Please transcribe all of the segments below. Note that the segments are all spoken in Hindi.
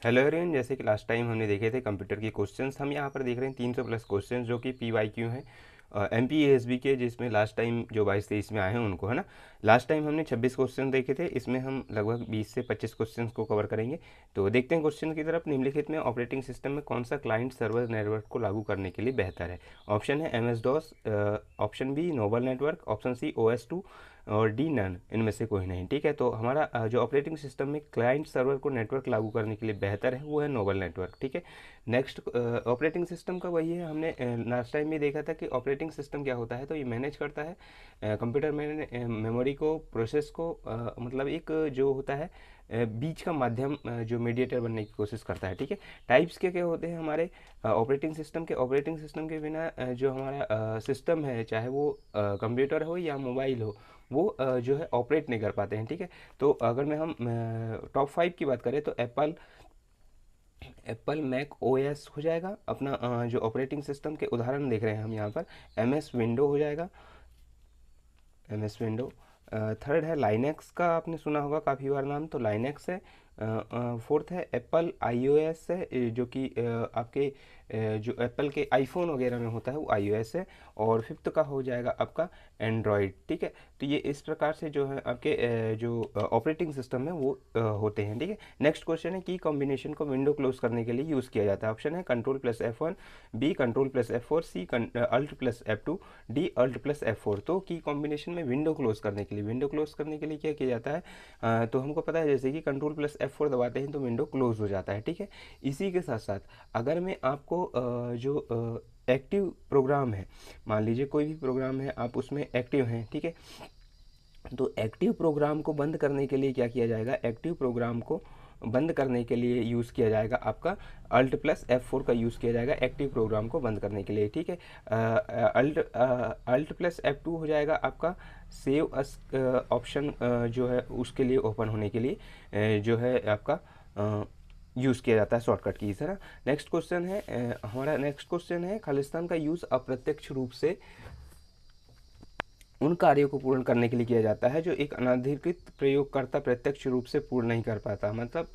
हेलो एवरीवन, जैसे कि लास्ट टाइम हमने देखे थे कंप्यूटर के क्वेश्चंस, हम यहाँ पर देख रहे हैं 300 प्लस क्वेश्चंस जो कि PYQ हैं MPESB के, जिसमें लास्ट टाइम जो 22-23 में आए हैं उनको, है ना। लास्ट टाइम हमने 26 क्वेश्चन देखे थे, इसमें हम लगभग 20 से 25 क्वेश्चंस को कवर करेंगे। तो देखते हैं क्वेश्चन की तरफ। निम्नलिखित में ऑपरेटिंग सिस्टम में कौन सा क्लाइंट सर्वर नेटवर्क को लागू करने के लिए बेहतर है? ऑप्शन है MS-DOS, option B noble network, option C OS2 और डी नन, इनमें से कोई नहीं। ठीक है, तो हमारा जो ऑपरेटिंग सिस्टम में क्लाइंट सर्वर को नेटवर्क लागू करने के लिए बेहतर है वो है नोबल नेटवर्क। ठीक है। नेक्स्ट, ऑपरेटिंग सिस्टम का वही है, हमने लास्ट टाइम भी देखा था कि ऑपरेटिंग सिस्टम क्या होता है। तो ये मैनेज करता है कंप्यूटर में मेमोरी को, प्रोसेस को, मतलब एक जो होता है बीच का माध्यम, जो मीडिएटर बनने की कोशिश करता है। ठीक है। टाइप्स क्या क्या होते हैं हमारे ऑपरेटिंग सिस्टम के? ऑपरेटिंग सिस्टम के बिना जो हमारा सिस्टम है, चाहे वो कंप्यूटर हो या मोबाइल हो, वो जो है ऑपरेट नहीं कर पाते हैं। ठीक है। तो अगर मैं हम टॉप 5 की बात करें तो एप्पल एप्पल मैक OS हो जाएगा अपना, जो ऑपरेटिंग सिस्टम के उदाहरण देख रहे हैं हम यहाँ पर। MS विंडो हो जाएगा, MS विंडो। थर्ड है लाइनेक्स का, आपने सुना होगा काफ़ी बार नाम, तो लाइनेक्स है। फोर्थ है एप्पल iOS है, जो कि आपके जो एप्पल के आईफोन वगैरह में होता है वो iOS है। और फिफ्थ का हो जाएगा आपका एंड्रॉयड। ठीक है। तो ये इस प्रकार से जो है आपके जो ऑपरेटिंग सिस्टम है वो होते हैं। ठीक है। नेक्स्ट क्वेश्चन है की कॉम्बिनेशन को विंडो क्लोज करने के लिए यूज़ किया जाता है। ऑप्शन है Ctrl+F1, बी Ctrl+F4, सी Alt+F2, डी Alt+F4। तो की कॉम्बिनेशन में विंडो क्लोज करने के लिए, क्या किया जाता है? तो हमको पता है जैसे कि Ctrl+F4 दबाते हैं तो विंडो क्लोज हो जाता है। ठीक है। इसी के साथ साथ अगर मैं आपको जो एक्टिव प्रोग्राम है, मान लीजिए कोई भी प्रोग्राम है, आप उसमें एक्टिव हैं, ठीक है, तो एक्टिव प्रोग्राम को बंद करने के लिए क्या किया जाएगा? एक्टिव प्रोग्राम को बंद करने के लिए यूज़ किया जाएगा आपका Alt+F4 का यूज़ किया जाएगा एक्टिव प्रोग्राम को बंद करने के लिए। ठीक है। Alt+F2 हो जाएगा आपका सेव अस ऑप्शन, जो है उसके लिए ओपन होने के लिए जो है आपका यूज़ किया जाता है शॉर्टकट की तरह। नेक्स्ट क्वेश्चन है हमारा नेक्स्ट क्वेश्चन है खालिस्तान का यूज़ अप्रत्यक्ष रूप से उन कार्यों को पूर्ण करने के लिए किया जाता है जो एक अनधिकृत प्रयोगकर्ता प्रत्यक्ष रूप से पूर्ण नहीं कर पाता, मतलब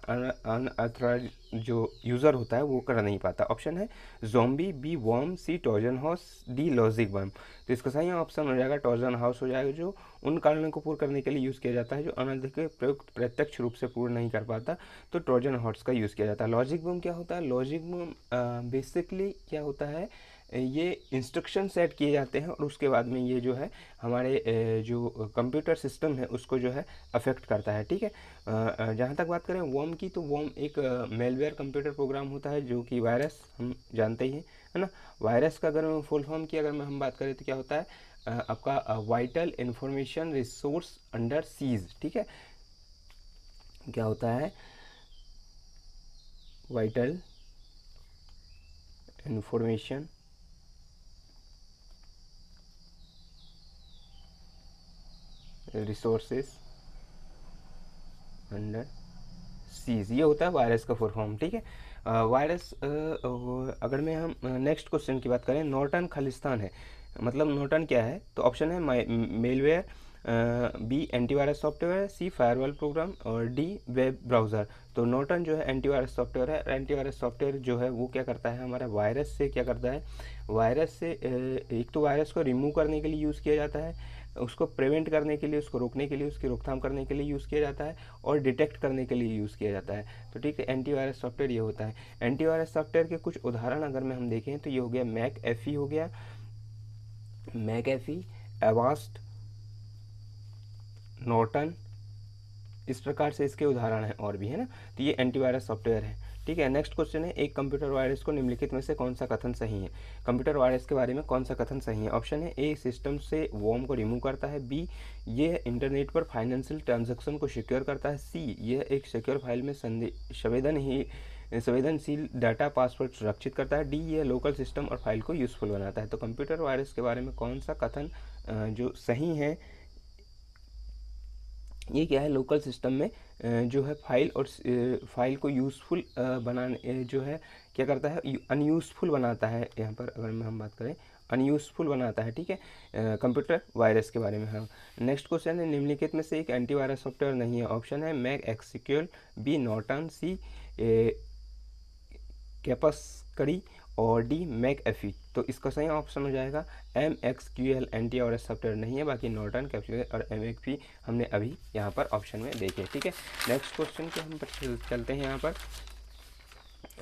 अनअथराइज जो यूज़र होता है वो कर नहीं पाता। ऑप्शन है ज़ॉम्बी, बी वॉर्म, सी ट्रोजन हाउस, डी लॉजिक बम। तो इसका सही ऑप्शन हो जाएगा ट्रोजन हाउस हो जाएगा, जो उन कारणों को पूर्ण करने के लिए यूज़ किया जाता है जो अनधिकृत प्रयोग प्रत्यक्ष रूप से पूर्ण नहीं कर पाता, तो ट्रोजन हाउस का यूज़ किया जाता है। लॉजिक बम क्या होता है? लॉजिक बम बेसिकली क्या होता है, ये इंस्ट्रक्शन सेट किए जाते हैं और उसके बाद में ये जो है हमारे जो कंप्यूटर सिस्टम है उसको जो है अफेक्ट करता है। ठीक है। जहाँ तक बात करें वॉर्म की, तो वॉर्म एक मेलवेयर कंप्यूटर प्रोग्राम होता है जो कि वायरस, हम जानते ही हैं, है ना। वायरस का अगर फुल फॉर्म की अगर हम बात करें तो क्या होता है? आपका vital information resource under seize. ठीक है। क्या होता है? Vital information resources under seize, ये होता है वायरस का फुल फॉर्म। ठीक है। वायरस, अगर मैं हम नेक्स्ट क्वेश्चन की बात करें, नॉर्टन खालिस्तान है, मतलब नॉर्टन क्या है? तो ऑप्शन है मेलवेयर, बी एंटीवायरस सॉफ्टवेयर, सी फायरवॉल प्रोग्राम और डी वेब ब्राउज़र। तो नॉर्टन जो है एंटीवायरस सॉफ्टवेयर है। एंटीवायरस सॉफ्टवेयर जो है वो क्या करता है? हमारा वायरस से क्या करता है? वायरस से एक तो वायरस को रिमूव करने के लिए यूज़ किया जाता है, उसको प्रिवेंट करने के लिए, उसको रोकने के लिए, उसकी रोकथाम करने के लिए यूज़ किया जाता है, और डिटेक्ट करने के लिए यूज़ किया जाता है। तो ठीक है, एंटीवायरस सॉफ्टवेयर ये होता है। एंटीवायरस सॉफ्टवेयर के कुछ उदाहरण अगर मैं हम देखें तो ये हो गया मैक एफी, हो गया मैक एफी, एवास्ट, नॉर्टन, इस प्रकार से इसके उदाहरण हैं और भी, है ना। तो ये एंटीवायरस सॉफ्टवेयर है। ठीक है। नेक्स्ट क्वेश्चन है एक कंप्यूटर वायरस को निम्नलिखित में से कौन सा कथन सही है? कंप्यूटर वायरस के बारे में कौन सा कथन सही है? ऑप्शन है ए सिस्टम से वॉर्म को रिमूव करता है, बी ये इंटरनेट पर फाइनेंशियल ट्रांजैक्शन को सिक्योर करता है, सी यह एक सिक्योर फाइल में संवेदनशील डाटा पासवर्ड सुरक्षित करता है, डी यह लोकल सिस्टम और फाइल को यूज़फुल बनाता है। तो कंप्यूटर वायरस के बारे में कौन सा कथन जो सही है? ये क्या है? लोकल सिस्टम में जो है फाइल और फाइल को यूज़फुल बनाने जो है क्या करता है? अनयूज़फुल बनाता है। यहाँ पर अगर हम बात करें अनयूज़फुल बनाता है। ठीक है। कंप्यूटर वायरस के बारे में। हाँ। नेक्स्ट क्वेश्चन है निम्नलिखित में से एक एंटीवायरस सॉफ्टवेयर नहीं है। ऑप्शन है मैक एसक्यूएल, बी नॉर्टन, सी कैपस्करी और डी मैकएफी। तो इसका सही ऑप्शन हो जाएगा MXQL एंटीवायरस सॉफ्टवेयर नहीं है, बाकी नॉर्टन, कैप्सूलेट और MXP हमने अभी यहाँ पर ऑप्शन में देखे। ठीक है, नेक्स्ट क्वेश्चन के हम पर चलते हैं। यहाँ पर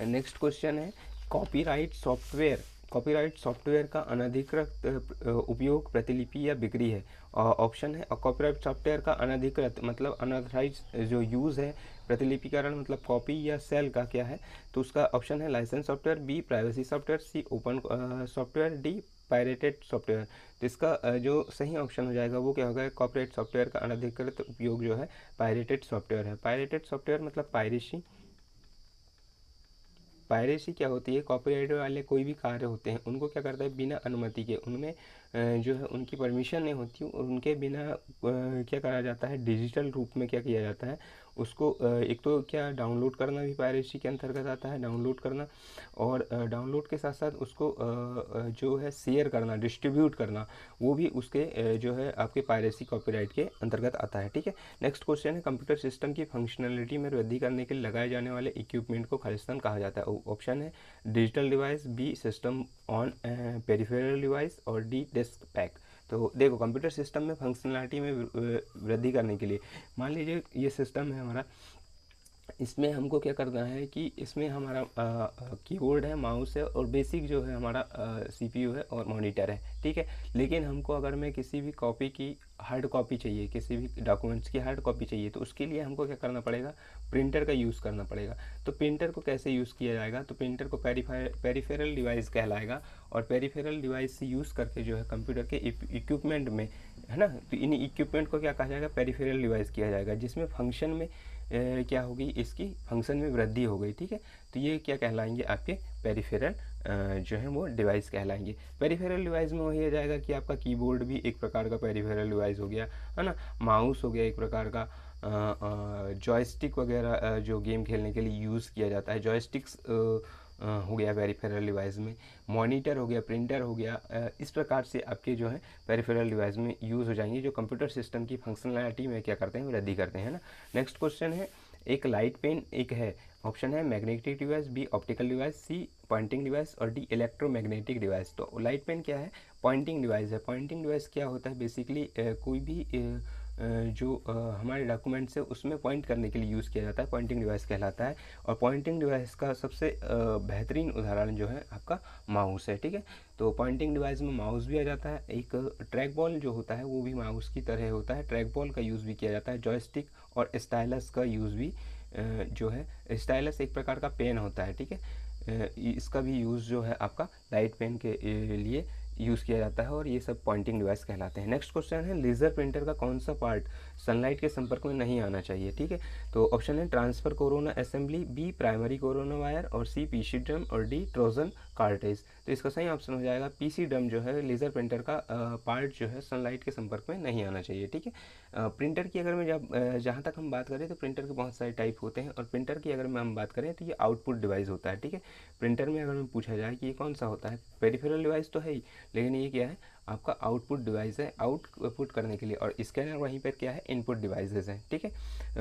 नेक्स्ट क्वेश्चन है कॉपीराइट सॉफ्टवेयर। कॉपीराइट सॉफ्टवेयर का अनधिकृत उपयोग, प्रतिलिपि या बिक्री है। ऑप्शन है कॉपीराइट सॉफ्टवेयर का अनधिकृत मतलब अनऑथराइज जो यूज़ है, प्रतिलिपिकरण मतलब कॉपी या सेल का क्या है, तो उसका ऑप्शन है licence software, B privacy software, C open software, D pirated software. तो इसका जो सही ऑप्शन हो जाएगा वो क्या होगा, कॉपीराइट सॉफ्टवेयर का अनधिकृत उपयोग जो है पायरेटेड सॉफ्टवेयर है। पायरेटेड सॉफ्टवेयर मतलब पायरेसी। पायरेसी क्या होती है, कॉपीराइट वाले कोई भी कार्य होते हैं उनको क्या करता है, बिना अनुमति के, उनमें जो है उनकी परमिशन नहीं होती और उनके बिना क्या करा जाता है, डिजिटल रूप में क्या किया जाता है उसको, एक तो क्या डाउनलोड करना भी पायरेसी के अंतर्गत आता है, डाउनलोड करना, और डाउनलोड के साथ साथ उसको जो है शेयर करना, डिस्ट्रीब्यूट करना, वो भी उसके जो है आपके पायरेसी कॉपीराइट के अंतर्गत आता है। ठीक है, नेक्स्ट क्वेश्चन है कंप्यूटर सिस्टम की फंक्शनलिटी में वृद्धि करने के लिए लगाए जाने वाले इक्विपमेंट को खालिस्तान कहा जाता है। ऑप्शन है digital device, B system on peripheral device और डी डिस्क पैक। तो देखो कंप्यूटर सिस्टम में फंक्शनलिटी में वृद्धि करने के लिए, मान लीजिए ये सिस्टम है हमारा, इसमें हमको क्या करना है कि इसमें हमारा कीबोर्ड है, माउस है और बेसिक जो है हमारा CPU है और मॉनिटर है। ठीक है, लेकिन हमको अगर मैं किसी भी कॉपी की हार्ड कॉपी चाहिए, किसी भी डॉक्यूमेंट्स की हार्ड कॉपी चाहिए, तो उसके लिए हमको क्या करना पड़ेगा, प्रिंटर का यूज़ करना पड़ेगा। तो प्रिंटर को कैसे यूज़ किया जाएगा, तो प्रिंटर को पेरिफेरल डिवाइस कहलाएगा, और पेरिफेरल डिवाइस से यूज़ करके जो है कंप्यूटर के इक्विपमेंट में, है ना, तो इन इक्विपमेंट को क्या कहा जाएगा, पेरिफेरल डिवाइस किया जाएगा, जिसमें फंक्शन में क्या होगी, इसकी फंक्शन में वृद्धि हो गई। ठीक है, तो ये क्या कहलाएंगे, आपके पेरिफेरल जो है वो डिवाइस कहलाएंगे। पेरिफेरल डिवाइस में वही आ जाएगा कि आपका कीबोर्ड भी एक प्रकार का पेरिफेरल डिवाइस हो गया, है ना, माउस हो गया एक प्रकार का, जॉयस्टिक वगैरह जो गेम खेलने के लिए यूज़ किया जाता है, जॉयस्टिक्स हो गया पेरिफेरल डिवाइस में, मॉनिटर हो गया, प्रिंटर हो गया, इस प्रकार से आपके जो है पेरिफेरल डिवाइस में यूज़ हो जाएंगे, जो कंप्यूटर सिस्टम की फंक्शनलिटी में क्या करते हैं, वृद्धि करते हैं ना। नेक्स्ट क्वेश्चन है एक लाइट पेन एक है। ऑप्शन है magnetic device, B optical device, C pointing device और डी इलेक्ट्रोमैग्नेटिक डिवाइस। तो लाइट पेन क्या है, पॉइंटिंग डिवाइस है। पॉइंटिंग डिवाइस क्या होता है, बेसिकली कोई भी जो हमारे डॉक्यूमेंट्स है उसमें पॉइंट करने के लिए यूज़ किया जाता है, पॉइंटिंग डिवाइस कहलाता है। और पॉइंटिंग डिवाइस का सबसे बेहतरीन उदाहरण जो है आपका माउस है। ठीक है, तो पॉइंटिंग डिवाइस में माउस भी आ जाता है, एक ट्रैक बॉल जो होता है वो भी माउस की तरह होता है, ट्रैक बॉल का यूज़ भी किया जाता है, जॉयस्टिक और स्टाइलस का यूज़ भी जो है, स्टाइलस एक प्रकार का पेन होता है। ठीक है, इसका भी यूज़ जो है आपका लाइट पेन के लिए यूज़ किया जाता है, और ये सब पॉइंटिंग डिवाइस कहलाते हैं। नेक्स्ट क्वेश्चन है लेज़र प्रिंटर का कौन सा पार्ट सनलाइट के संपर्क में नहीं आना चाहिए। ठीक है, तो ऑप्शन है transfer corona assembly, B primary corona wire और सी पीसी ड्रम और डी ट्रोजन कार्टेज। तो इसका सही ऑप्शन हो जाएगा पीसी ड्रम जो है लेज़र प्रिंटर का पार्ट जो है सनलाइट के संपर्क में नहीं आना चाहिए। ठीक है, प्रिंटर की अगर मैं जहाँ तक हम बात करें तो प्रिंटर के बहुत सारे टाइप होते हैं, और प्रिंटर की अगर हम बात करें तो ये आउटपुट डिवाइस होता है। ठीक है, प्रिंटर में अगर मैं पूछा जाए कि ये कौन सा होता है, पेरिफेरल डिवाइस तो है ही, लेकिन ये क्या है, आपका आउटपुट डिवाइस है, आउटपुट करने के लिए, और स्कैनर वहीं पर क्या है, इनपुट डिवाइसेस हैं। ठीक है,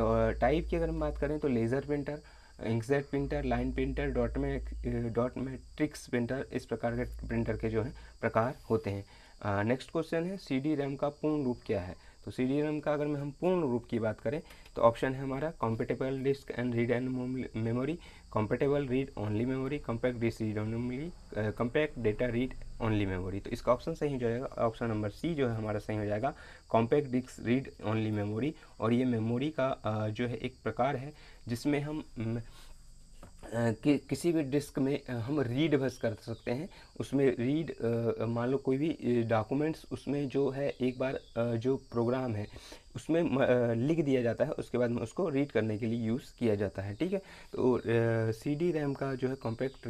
और टाइप की अगर हम बात करें तो laser printer, inkjet printer, line printer, dot matrix printer, इस प्रकार के प्रिंटर के जो है प्रकार होते हैं। नेक्स्ट क्वेश्चन है CD रैम का पूर्ण रूप क्या है। तो CD रैम का अगर हम पूर्ण रूप की बात करें तो ऑप्शन है हमारा compatible disk and read and memory, compatible read only memory, compact disk read only, compact data read only memory. तो इसका ऑप्शन सही हो जाएगा, ऑप्शन नंबर सी जो है हमारा सही हो जाएगा, compact disk read only memory. और ये मेमोरी का जो है एक प्रकार है जिसमें हम कि किसी भी डिस्क में हम रीड बस कर सकते हैं, उसमें रीड मान लो कोई भी डॉक्यूमेंट्स उसमें जो है एक बार जो प्रोग्राम है उसमें लिख दिया जाता है, उसके बाद में उसको रीड करने के लिए यूज़ किया जाता है। ठीक है, तो CD रैम का जो है compact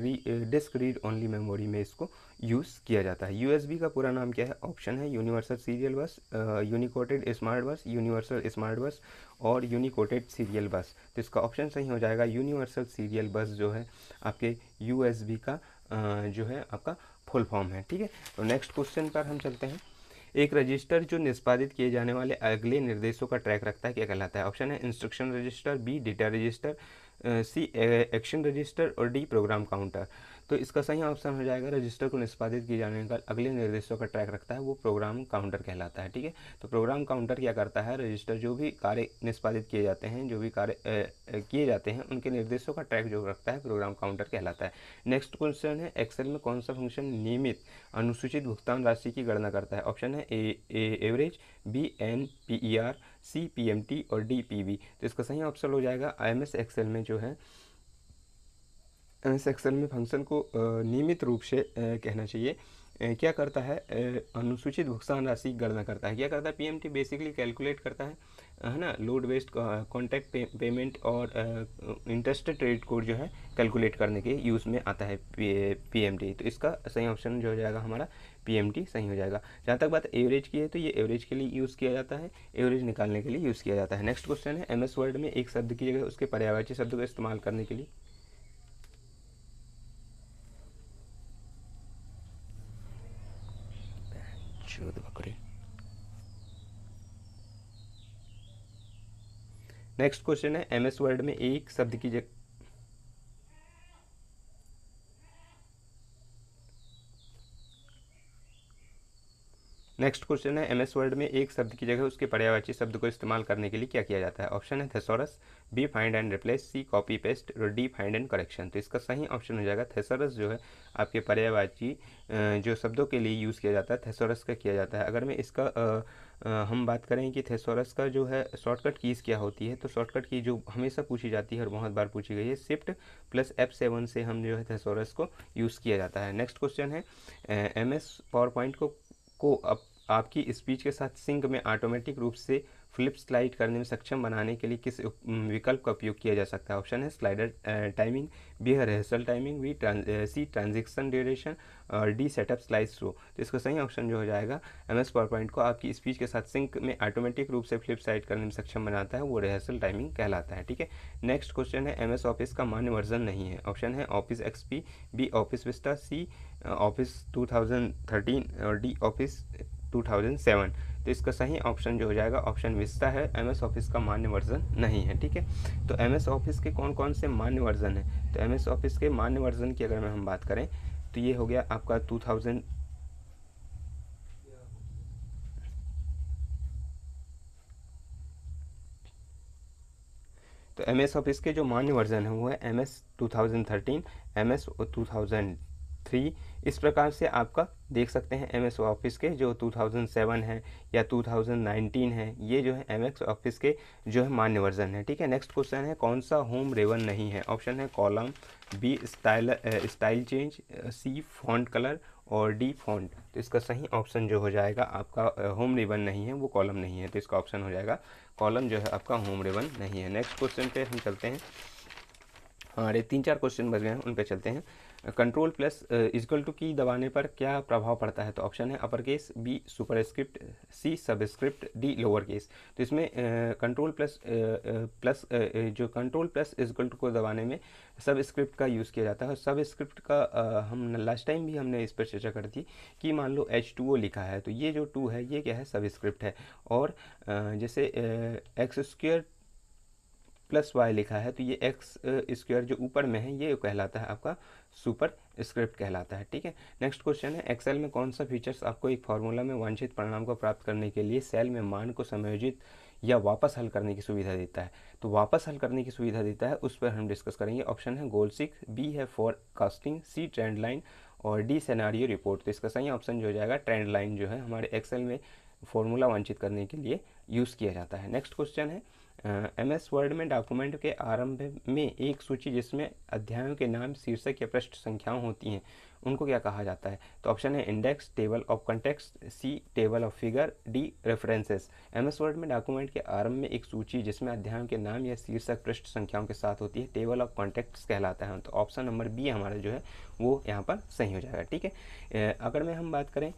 disk read only memory में इसको यूज़ किया जाता है। USB का पूरा नाम क्या है, ऑप्शन है universal serial bus, unicoded smart bus, universal smart bus और यूनिकोटेड सीरियल बस। तो इसका ऑप्शन सही हो जाएगा यूनिवर्सल सीरियल बस जो है आपके USB का जो है आपका फुल फॉर्म है। ठीक है, तो नेक्स्ट क्वेश्चन पर हम चलते हैं। एक रजिस्टर जो निष्पादित किए जाने वाले अगले निर्देशों का ट्रैक रखता है क्या कहलाता है। ऑप्शन है instruction register, B data register, C action register और डी प्रोग्राम काउंटर। तो इसका सही ऑप्शन हो जाएगा रजिस्टर को निष्पादित किए जाने का अगले निर्देशों का ट्रैक रखता है वो प्रोग्राम काउंटर कहलाता है। ठीक है, तो प्रोग्राम काउंटर क्या करता है, रजिस्टर जो भी कार्य निष्पादित किए जाते हैं, जो भी कार्य किए जाते हैं उनके निर्देशों का ट्रैक जो रखता है प्रोग्राम काउंटर कहलाता है। नेक्स्ट क्वेश्चन है, एक्सेल में कौन सा फंक्शन नियमित अनुसूचित भुगतान राशि की गणना करता है? ऑप्शन है A average, B N P E R, C P M T और डी पी वी। तो इसका सही ऑप्शन हो जाएगा एम एस एक्सेल में जो है, एम एस एक्सेल में फंक्शन को नियमित रूप से कहना चाहिए क्या करता है, अनुसूचित भुगतान राशि की गणना करता है। क्या करता है, पीएमटी बेसिकली कैलकुलेट करता है ना, लोड बेस्ड कॉन्टैक्ट पेमेंट और इंटरेस्टेड रेट कोड जो है कैलकुलेट करने के यूज़ में आता है पीएमटी। तो इसका सही ऑप्शन जो हो जाएगा हमारा पीएमटी सही हो जाएगा। जहाँ तक बात एवरेज की है तो ये एवरेज के लिए यूज़ किया जाता है, एवरेज निकालने के लिए यूज़ किया जाता है। नेक्स्ट क्वेश्चन है, एमएस वर्ड में एक शब्द की जगह उसके पर्यायवाची शब्द का इस्तेमाल करने के लिए नेक्स्ट क्वेश्चन है, एमएस वर्ड में एक शब्द की जगह नेक्स्ट क्वेश्चन है, एमएस वर्ड में एक शब्द की जगह उसके पर्यायवाची शब्द को इस्तेमाल करने के लिए क्या किया जाता है? ऑप्शन है thesaurus, B find and replace, C copy paste और डी फाइंड एंड करेक्शन। तो इसका सही ऑप्शन हो जाएगा थेसोरस जो है आपके पर्यायवाची जो शब्दों के लिए यूज़ किया जाता है थेसोरस का किया जाता है। अगर मैं इसका हम बात करें कि थेसोरस का जो है शॉर्टकट कीज़ क्या होती है, तो शॉर्टकट की जो हमेशा पूछी जाती है और बहुत बार पूछी गई है, शिफ्ट प्लस F7 से हम जो है थेसोरस को यूज़ किया जाता है। नेक्स्ट क्वेश्चन है, एमएस पावर पॉइंट को आपकी स्पीच के साथ सिंक में ऑटोमेटिक रूप से फ्लिप स्लाइड करने में सक्षम बनाने के लिए किस विकल्प का उपयोग किया जा सकता है? ऑप्शन है स्लाइडर टाइमिंग, बी है rehearsal timing, B C transaction duration और डी सेटअप स्लाइड शो। तो इसका सही ऑप्शन जो हो जाएगा एमएस पावर पॉइंट को आपकी स्पीच के साथ सिंक में ऑटोमेटिक रूप से फ्लिप स्लाइड करने में सक्षम बनाता है वो रिहर्सल टाइमिंग कहलाता है। ठीक है, नेक्स्ट क्वेश्चन है, एमएस ऑफिस का मान्य वर्जन नहीं है। ऑप्शन है Office XP, B Office Vista, C Office 2013 और डी ऑफिस 2007। तो इसका सही ऑप्शन जो हो जाएगा ऑप्शन विस्टा है, एमएस ऑफिस का मान्य वर्जन नहीं है। ठीक है, तो एमएस ऑफिस के कौन कौन से मान्य वर्जन है? तो एमएस ऑफिस के मान्य वर्जन की अगर हम बात करें तो ये हो गया आपका 2000 तो एमएस ऑफिस के जो मान्य वर्जन है वो है एमएस 2013, एमएस 2003। इस प्रकार से आपका देख सकते हैं एमएस ऑफिस के जो 2007 है या 2019 है, ये जो है एमएस ऑफिस के जो है मान्य वर्जन है। ठीक है, नेक्स्ट क्वेश्चन है, कौन सा होम रेवन नहीं है? ऑप्शन है कॉलम, बी स्टाइल चेंज, सी फॉन्ट कलर और डी फॉन्ट। तो इसका सही ऑप्शन जो हो जाएगा आपका होम रिबन नहीं है, वो कॉलम नहीं है। तो इसका ऑप्शन हो जाएगा कॉलम जो है आपका होम रिबन नहीं है। नेक्स्ट क्वेश्चन पे हम चलते हैं, हमारे 3-4 क्वेश्चन बच गए हैं उन पे चलते हैं। कंट्रोल प्लस इक्वल टू की दबाने पर क्या प्रभाव पड़ता है? तो ऑप्शन है अपर केस, बी सुपरस्क्रिप्ट, सी सबस्क्रिप्ट, डी लोअर केस। तो इसमें कंट्रोल प्लस जो कंट्रोल प्लस इक्वल टू को दबाने में सब स्क्रिप्ट का यूज़ किया जाता है। सब स्क्रिप्ट का हम लास्ट टाइम भी हमने इस पर चर्चा करी थी कि मान लो H2O लिखा है तो ये जो 2 है ये क्या है, सब स्क्रिप्ट है। और जैसे x² प्लस वाई लिखा है तो ये एक्स स्क्वायर जो ऊपर में है ये कहलाता है आपका सुपर स्क्रिप्ट कहलाता है। ठीक है, नेक्स्ट क्वेश्चन है, एक्सेल में कौन सा फीचर्स आपको एक फार्मूला में वांछित परिणाम को प्राप्त करने के लिए सेल में मान को समायोजित या वापस हल करने की सुविधा देता है? तो वापस हल करने की सुविधा देता है उस पर हम डिस्कस करेंगे। ऑप्शन है गोल सीक, बी है फॉरकास्टिंग, सी ट्रेंड लाइन और डी सिनेरियो रिपोर्ट। तो इसका सही ऑप्शन जो हो जाएगा ट्रेंड लाइन जो है हमारे एक्सेल में फॉर्मूला वांछित करने के लिए यूज़ किया जाता है। नेक्स्ट क्वेश्चन है, एमएस वर्ड में डॉक्यूमेंट के आरंभ में एक सूची जिसमें अध्यायों के नाम, शीर्षक या पृष्ठ संख्याएं होती हैं उनको क्या कहा जाता है? तो ऑप्शन है index, table of context, C table of figure, D references. MS Word में डॉक्यूमेंट के आरंभ में एक सूची जिसमें अध्यायों के नाम या शीर्षक पृष्ठ संख्याओं के साथ होती है टेबल ऑफ कॉन्टेक्ट्स कहलाता है। तो ऑप्शन नंबर बी हमारा जो है वो यहाँ पर सही हो जाएगा। ठीक है, अगर मैं हम बात करें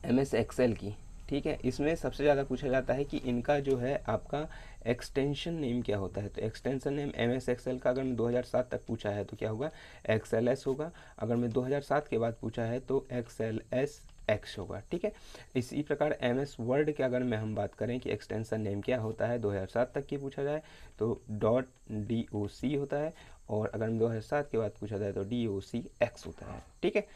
एमएस एक्सेल की, ठीक है, इसमें सबसे ज़्यादा पूछा जाता है कि इनका जो है आपका एक्सटेंशन नेम क्या होता है? तो एक्सटेंशन नेम एमएस एक्सेल का अगर मैं 2007 तक पूछा है तो क्या होगा, XLS होगा। अगर मैं 2007 के बाद पूछा है तो XLS एक्स होगा। ठीक है, इसी प्रकार MS वर्ड की अगर मैं हम बात करें कि एक्सटेंशन नेम क्या होता है 2007 तक की पूछा जाए तो .doc होता है, और अगर 2007 के बाद पूछा जाए तो docx होता है। ठीक है,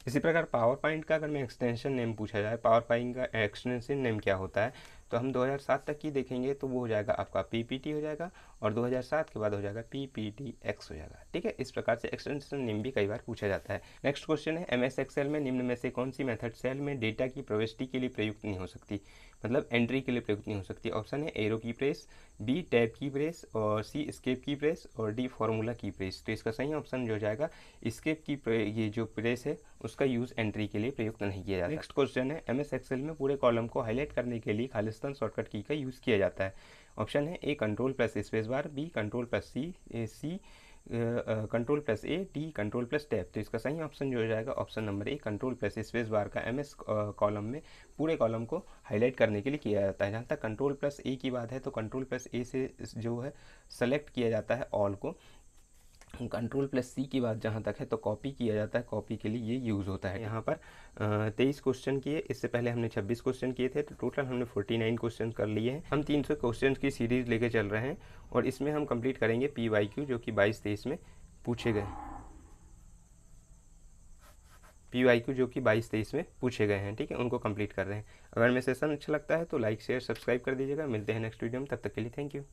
इसी प्रकार पावर पॉइंट का अगर मैं एक्सटेंशन नेम पूछा जाए, पावर पॉइंट का एक्सटेंशन नेम क्या होता है, तो हम 2007 तक की देखेंगे तो वो हो जाएगा आपका PPT हो जाएगा, और 2007 के बाद हो जाएगा PPTX हो जाएगा। ठीक है, इस प्रकार से एक्सटेंशन नेम भी कई बार पूछा जाता है। नेक्स्ट क्वेश्चन है MS एक्सेल में निम्न में से कौन सी मेथड सेल में डेटा की प्रविष्टि के लिए प्रयुक्त नहीं हो सकती, मतलब एंट्री के लिए प्रयुक्त नहीं हो सकती। ऑप्शन है एरो की प्रेस, B टैब की प्रेस, और C स्केप की प्रेस, और D फॉर्मूला की प्रेस। तो इसका सही ऑप्शन जो हो जाएगा स्केप की ये जो प्रेस है उसका यूज़ एंट्री के लिए प्रयुक्त नहीं किया जाता। नेक्स्ट क्वेश्चन है MS एक्सेल में पूरे कॉलम को हाईलाइट करने के लिए खालिस्तान शॉर्टकट की का यूज़ किया जाता है। ऑप्शन है A control plus space bar, B control plus C control plus A, D control plus tab. तो इसका सही ऑप्शन जो हो जाएगा option number A control plus space bar का MS कॉलम में पूरे कॉलम को हाईलाइट करने के लिए किया जाता है। जहाँ तक कंट्रोल प्लस A की बात है तो कंट्रोल प्लस A से जो है सेलेक्ट किया जाता है ऑल को। कंट्रोल प्लस C की बात जहाँ तक है तो कॉपी किया जाता है, कॉपी के लिए ये यूज़ होता है। यहाँ पर 23 क्वेश्चन किए, इससे पहले हमने 26 क्वेश्चन किए थे, तो टोटल हमने 49 क्वेश्चन कर लिए हैं। हम 300 क्वेश्चन की सीरीज़ लेके चल रहे हैं, और इसमें हम कंप्लीट करेंगे PYQ जो कि 22-23 में पूछे गए, PYQ जो कि 22-23 में पूछे गए हैं। ठीक है, उनको कंप्लीट कर रहे हैं। अगर मेरा सेशन अच्छा लगता है तो लाइक शेयर सब्सक्राइब कर दीजिएगा। मिलते हैं नेक्स्ट वीडियो में, तब तक के लिए थैंक यू।